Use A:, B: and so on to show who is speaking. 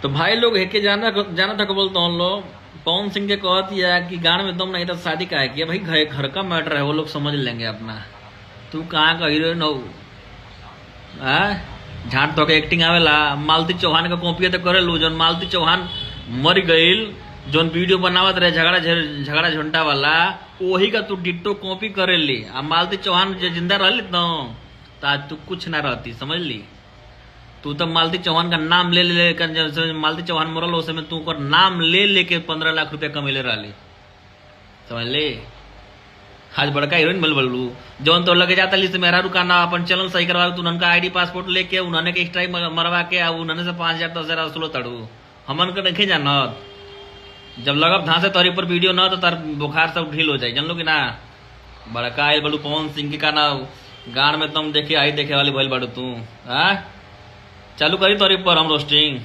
A: तो भाई लोग है के जाना जाना था, को बोलता हूँ लोग पवन सिंह के कहती है कि गान में दम नहीं तो शादी का है किया। भाई घर का मैटर है, वो लोग समझ लेंगे अपना। तू कहाँ का हीरोइन हो? झाट तो के एक्टिंग आवेला। मालती चौहान का कॉपी तो करे लू। जौन मालती चौहान मर गईल, जौन वीडियो बनावत रहे झगड़ा झुंटा वाला, वही का तू डिट्टो कॉपी करे ली। आ मालती चौहान जो जिंदा रह तो आज तू कुछ ना रहती, समझ ली। तू तो मालती चौहान का नाम ले लेकर, जब मालती चौहान मरल उस समय तू कर नाम ले लेके 15 लाख रुपया कमेले रही, समझ ले। आज बड़का हीरोइन बलू जौन तो लगे जाता ली से मेहरा रुकाना अपन चलन सही करवा तू उनका आईडी पासपोर्ट लेके उन्होंने के स्ट्राइक मरवा के उन्होंने से 5,000 10,000 वसूलो तड़ू। हमन के नहीं जानत जब लगब धांसे तोरी पर वीडियो न तो तार बुखार सब ढील हो जाए, जान लो कि ना। बड़का आयल बलू पवन सिंह के का ना गान में तुम देखे आई देखे वाली भइल बाड़ू तू। चालू करी तोरी पर हम रोस्टिंग।